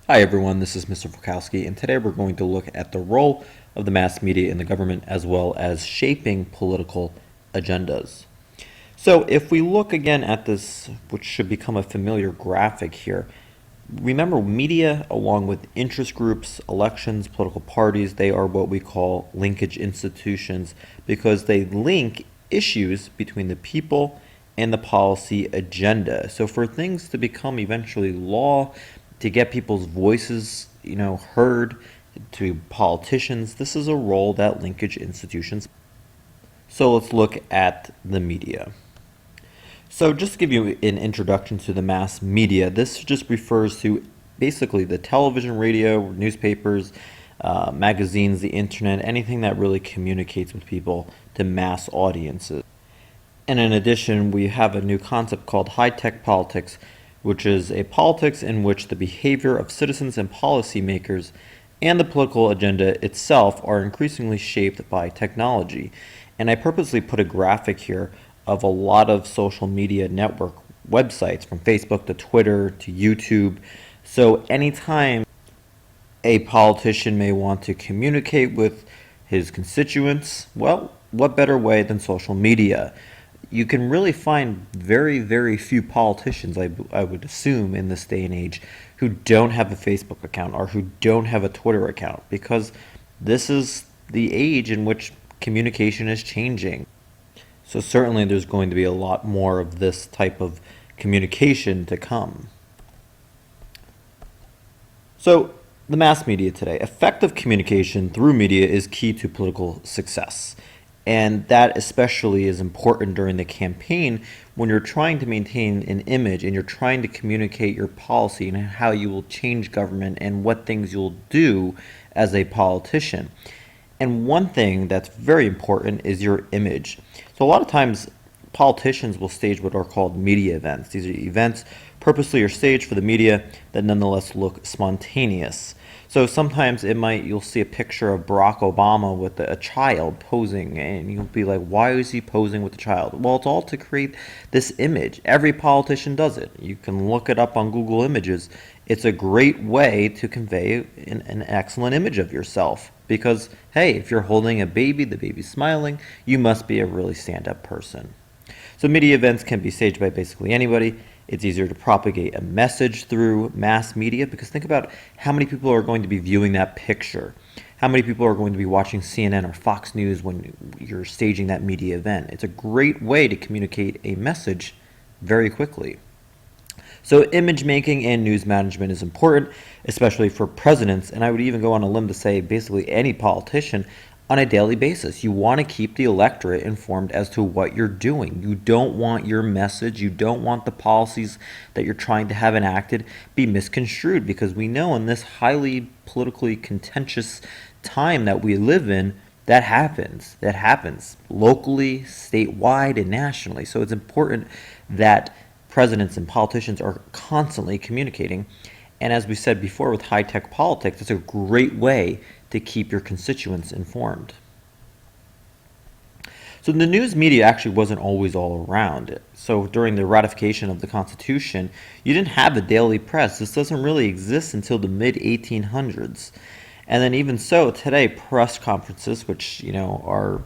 Hi everyone, this is Mr. Volkowski, and today we're going to look at the role of the mass media in the government as well as shaping political agendas. So if we look again at this, which should become a familiar graphic here, remember media along with interest groups, elections, political parties, they are what we call linkage institutions because they link issues between the people and the policy agenda. So for things to become eventually law, to get people's voices, heard to politicians, this is a role that linkage institutions. So let's look at the media. So just to give you an introduction to the mass media, this just refers to basically the television, radio, newspapers, magazines, the internet, anything that really communicates with people to mass audiences. And in addition, we have a new concept called high-tech politics, which is a politics in which the behavior of citizens and policymakers and the political agenda itself are increasingly shaped by technology. And I purposely put a graphic here of a lot of social media network websites, from Facebook to Twitter to YouTube. So anytime a politician may want to communicate with his constituents, well, what better way than social media? You can really find very, very few politicians, I would assume, in this day and age, who don't have a Facebook account or who don't have a Twitter account, because this is the age in which communication is changing. So certainly there's going to be a lot more of this type of communication to come. So the mass media today. Effective communication through media is key to political success. And that especially is important during the campaign when you're trying to maintain an image and you're trying to communicate your policy and how you will change government and what things you'll do as a politician. And one thing that's very important is your image. So a lot of times politicians will stage what are called media events. These are events purposely are staged for the media that nonetheless look spontaneous. So sometimes you'll see a picture of Barack Obama with a child posing, and you'll be like, why is he posing with a child? Well, it's all to create this image. Every politician does it. You can look it up on Google Images. It's a great way to convey an excellent image of yourself because, hey, if you're holding a baby, the baby's smiling, you must be a really stand-up person. So media events can be staged by basically anybody. It's easier to propagate a message through mass media because think about how many people are going to be viewing that picture. How many people are going to be watching CNN or Fox News when you're staging that media event? It's a great way to communicate a message very quickly. So image making and news management is important, especially for presidents, and I would even go on a limb to say basically any politician on a daily basis. You want to keep the electorate informed as to what you're doing. You don't want your message, you don't want the policies that you're trying to have enacted be misconstrued, because we know in this highly politically contentious time that we live in, that happens. That happens locally, statewide, and nationally. So it's important that presidents and politicians are constantly communicating. And as we said before with high-tech politics, it's a great way to keep your constituents informed. So the news media actually wasn't always all around. So during the ratification of the Constitution, you didn't have the daily press. This doesn't really exist until the mid-1800s. And then even so, today, press conferences, which are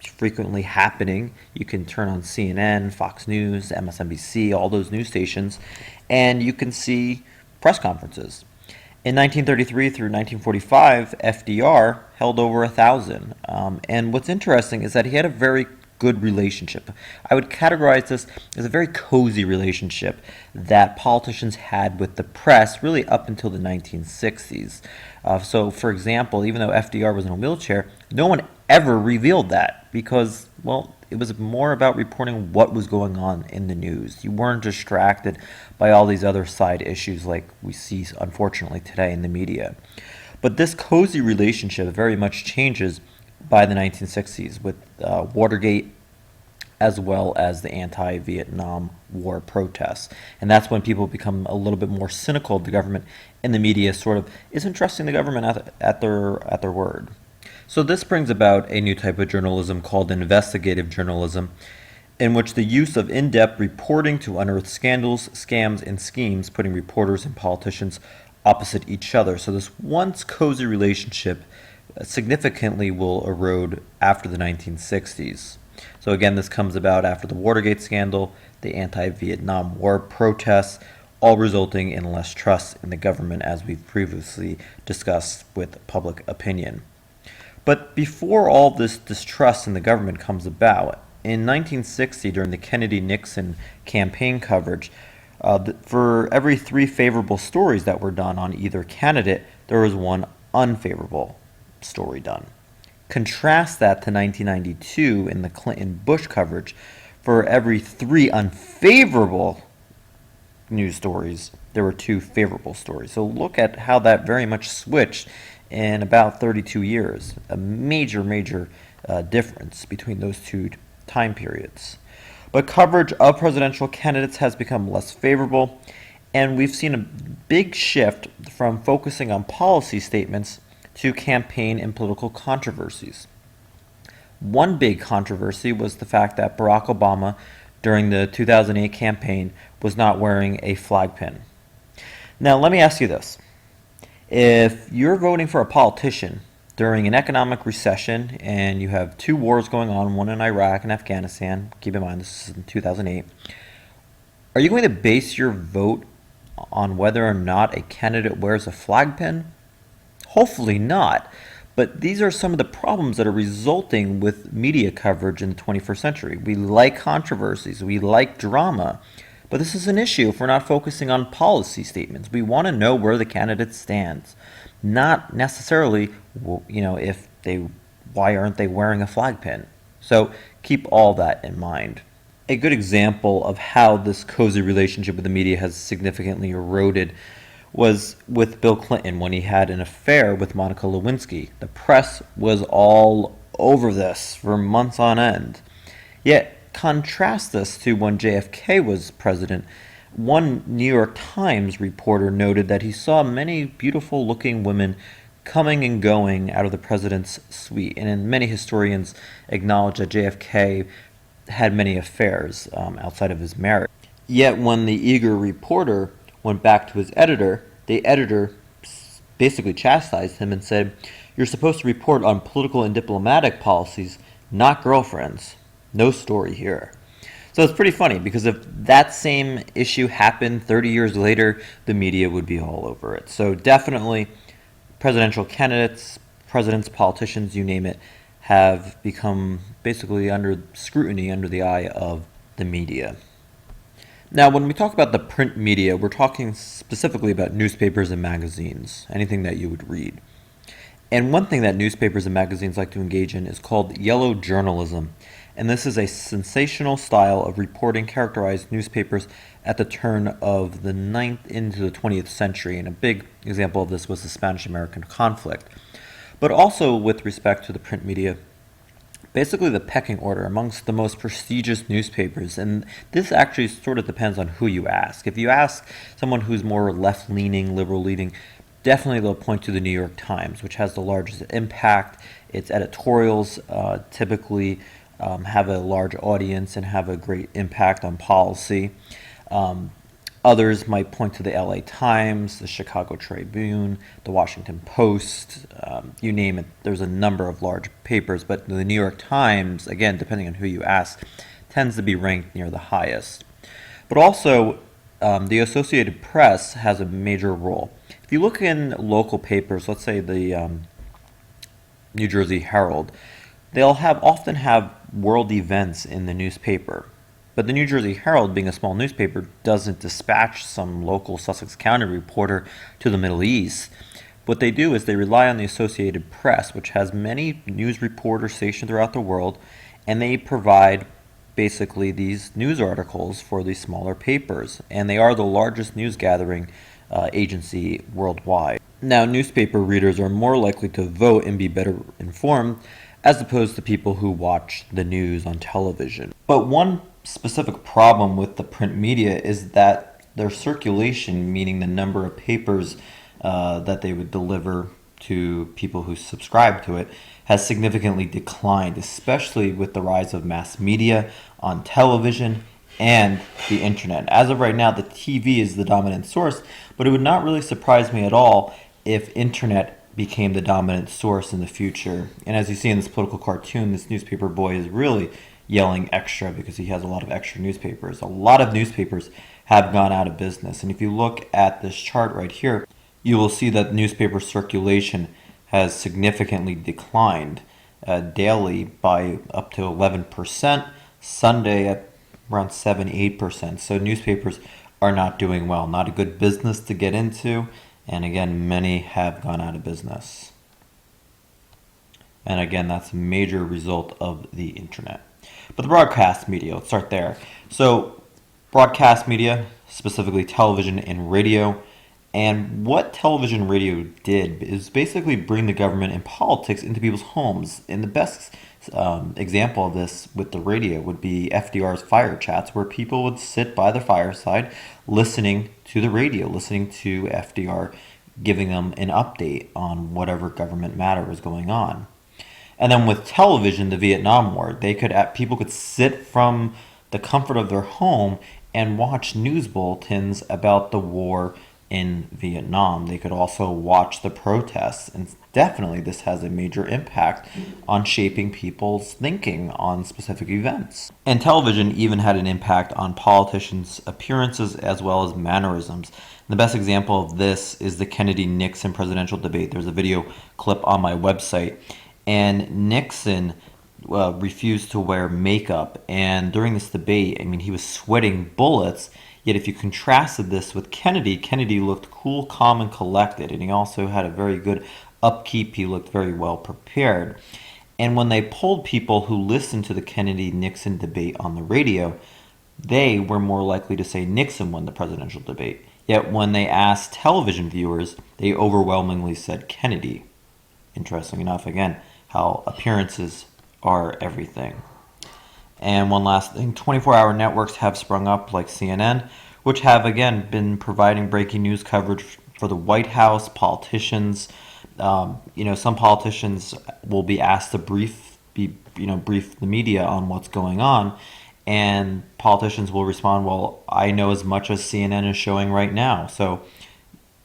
frequently happening, you can turn on CNN, Fox News, MSNBC, all those news stations, and you can see press conferences. In 1933 through 1945, FDR held over 1,000. And what's interesting is that he had a very good relationship. I would categorize this as a very cozy relationship that politicians had with the press really up until the 1960s. So, for example, even though FDR was in a wheelchair, no one ever revealed that because, well, it was more about reporting what was going on in the news. You weren't distracted by all these other side issues like we see, unfortunately, today in the media. But this cozy relationship very much changes by the 1960s with Watergate as well as the anti-Vietnam War protests. And that's when people become a little bit more cynical of the government, and the media sort of isn't trusting the government at their word. So this brings about a new type of journalism called investigative journalism, in which the use of in-depth reporting to unearth scandals, scams, and schemes, putting reporters and politicians opposite each other. So this once cozy relationship significantly will erode after the 1960s. So again, this comes about after the Watergate scandal, the anti-Vietnam War protests, all resulting in less trust in the government, as we've previously discussed with public opinion. But before all this distrust in the government comes about, in 1960, during the Kennedy-Nixon campaign coverage, for every 3 favorable stories that were done on either candidate, there was 1 unfavorable story done. Contrast that to 1992 in the Clinton-Bush coverage. For every 3 unfavorable news stories, there were 2 favorable stories. So look at how that very much switched in about 32 years. A major difference between those 2 time periods. But coverage of presidential candidates has become less favorable, and we've seen a big shift from focusing on policy statements to campaign and political controversies. One big controversy was the fact that Barack Obama, during the 2008 campaign, was not wearing a flag pin. Now, let me ask you this. If you're voting for a politician during an economic recession and you have 2 wars going on, one in Iraq and Afghanistan, keep in mind this is in 2008, are you going to base your vote on whether or not a candidate wears a flag pin? Hopefully not. But these are some of the problems that are resulting with media coverage in the 21st century. We like controversies, we like drama, but this is an issue if we're not focusing on policy statements. We want to know where the candidate stands, not necessarily, why aren't they wearing a flag pin? So keep all that in mind. A good example of how this cozy relationship with the media has significantly eroded was with Bill Clinton when he had an affair with Monica Lewinsky. The press was all over this for months on end. Yet, contrast this to when JFK was president. One New York Times reporter noted that he saw many beautiful looking women coming and going out of the president's suite, and many historians acknowledge that JFK had many affairs outside of his marriage. Yet when the eager reporter went back to his editor, the editor basically chastised him and said, "You're supposed to report on political and diplomatic policies, not girlfriends. No story here." So it's pretty funny, because if that same issue happened 30 years later, the media would be all over it. So definitely presidential candidates, presidents, politicians, you name it, have become basically under scrutiny, under the eye of the media. Now, when we talk about the print media, we're talking specifically about newspapers and magazines, anything that you would read. And one thing that newspapers and magazines like to engage in is called yellow journalism. And this is a sensational style of reporting characterized newspapers at the turn of the 9th into the 20th century. And a big example of this was the Spanish-American conflict. But also with respect to the print media, basically the pecking order amongst the most prestigious newspapers. And this actually sort of depends on who you ask. If you ask someone who's more left-leaning, liberal-leaning, definitely they'll point to the New York Times, which has the largest impact. Its editorials typically have a large audience and have a great impact on policy. Others might point to the LA Times, the Chicago Tribune, the Washington Post, you name it. There's a number of large papers, but the New York Times, again, depending on who you ask, tends to be ranked near the highest. But also, the Associated Press has a major role. If you look in local papers, let's say the New Jersey Herald, they'll often have world events in the newspaper. But the New Jersey Herald, being a small newspaper, doesn't dispatch some local Sussex County reporter to the Middle East. What they do is they rely on the Associated Press, which has many news reporters stationed throughout the world, and they provide basically these news articles for these smaller papers. And they are the largest news gathering agency worldwide. Now, newspaper readers are more likely to vote and be better informed as opposed to people who watch the news on television. But one specific problem with the print media is that their circulation, meaning the number of papers that they would deliver to people who subscribe to it, has significantly declined, especially with the rise of mass media on television and the internet. As of right now, the TV is the dominant source, but it would not really surprise me at all if internet became the dominant source in the future. And as you see in this political cartoon, this newspaper boy is really yelling extra because he has a lot of extra newspapers. A lot of newspapers have gone out of business. And if you look at this chart right here, you will see that newspaper circulation has significantly declined daily by up to 11%, Sunday at around 7-8%. So newspapers are not doing well, not a good business to get into, and again, many have gone out of business. And again, that's a major result of the internet. But the broadcast media, let's start there. So broadcast media, specifically television and radio, and what television and radio did is basically bring the government and politics into people's homes. And the best example of this with the radio would be FDR's fire chats, where people would sit by the fireside listening to the radio, listening to FDR giving them an update on whatever government matter was going on. And then with television, the Vietnam War, people could sit from the comfort of their home and watch news bulletins about the war in Vietnam. They could also watch the protests, and definitely this has a major impact on shaping people's thinking on specific events. And television even had an impact on politicians' appearances as well as mannerisms. The best example of this is the Kennedy-Nixon presidential debate. There's a video clip on my website, and Nixon refused to wear makeup, and during this debate, I mean, he was sweating bullets. Yet if you contrasted this with Kennedy, Kennedy looked cool, calm, and collected, and he also had a very good upkeep. He looked very well prepared. And when they polled people who listened to the Kennedy-Nixon debate on the radio, they were more likely to say Nixon won the presidential debate. Yet when they asked television viewers, they overwhelmingly said Kennedy. Interesting enough, again, how appearances are everything. And one last thing, 24-hour networks have sprung up like CNN, which have, again, been providing breaking news coverage for the White House, politicians. Some politicians will be asked to brief the media on what's going on, and politicians will respond, well, I know as much as CNN is showing right now. So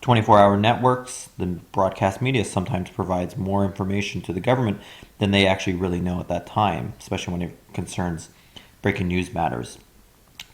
24-hour networks, the broadcast media sometimes provides more information to the government than they actually really know at that time, especially when it concerns breaking news matters.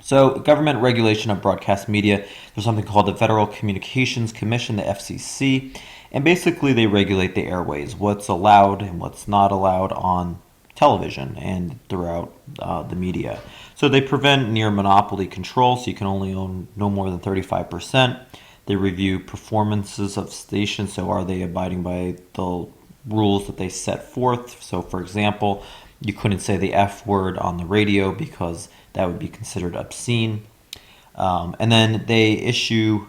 So government regulation of broadcast media, there's something called the Federal Communications Commission, the FCC, and basically they regulate the airways, what's allowed and what's not allowed on television and throughout the media. So they prevent near monopoly control, so you can only own no more than 35%. They review performances of stations, so are they abiding by the rules that they set forth? So for example, you couldn't say the F word on the radio because that would be considered obscene. And then they issue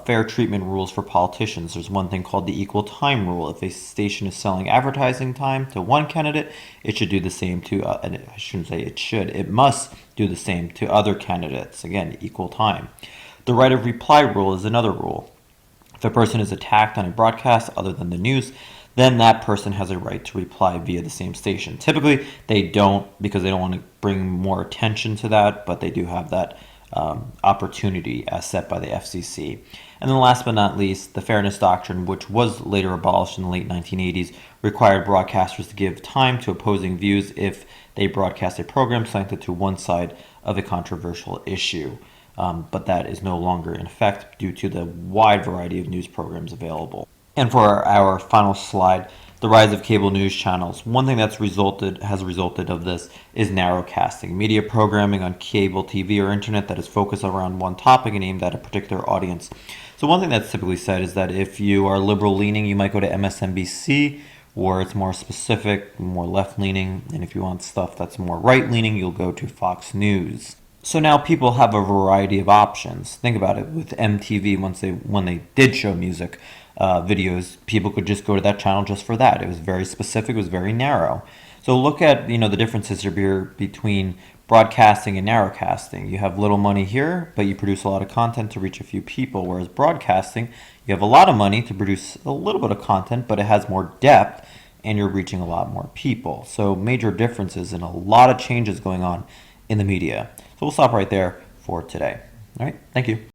fair treatment rules for politicians. There's one thing called the equal time rule. If a station is selling advertising time to one candidate, it should do the same to, I shouldn't say it should, it must do the same to other candidates. Again, equal time. The right of reply rule is another rule. If a person is attacked on a broadcast other than the news, then that person has a right to reply via the same station. Typically, they don't because they don't want to bring more attention to that, but they do have that opportunity as set by the FCC. And then last but not least, the Fairness Doctrine, which was later abolished in the late 1980s, required broadcasters to give time to opposing views if they broadcast a program slanted to one side of a controversial issue. But that is no longer in effect due to the wide variety of news programs available. And for our final slide, the rise of cable news channels. One thing has resulted of this is narrowcasting, media programming on cable TV or internet that is focused around one topic and aimed at a particular audience. So one thing that's typically said is that if you are liberal leaning, you might go to MSNBC, or it's more specific, more left leaning, and if you want stuff that's more right leaning, you'll go to Fox News. So now people have a variety of options. Think about it with MTV. When they did show music videos, people could just go to that channel just for that. It was very specific. It was very narrow. So look at the differences here between broadcasting and narrowcasting. You have little money here, but you produce a lot of content to reach a few people. Whereas broadcasting, you have a lot of money to produce a little bit of content, but it has more depth, and you're reaching a lot more people. So major differences and a lot of changes going on in the media. So we'll stop right there for today. All right, thank you.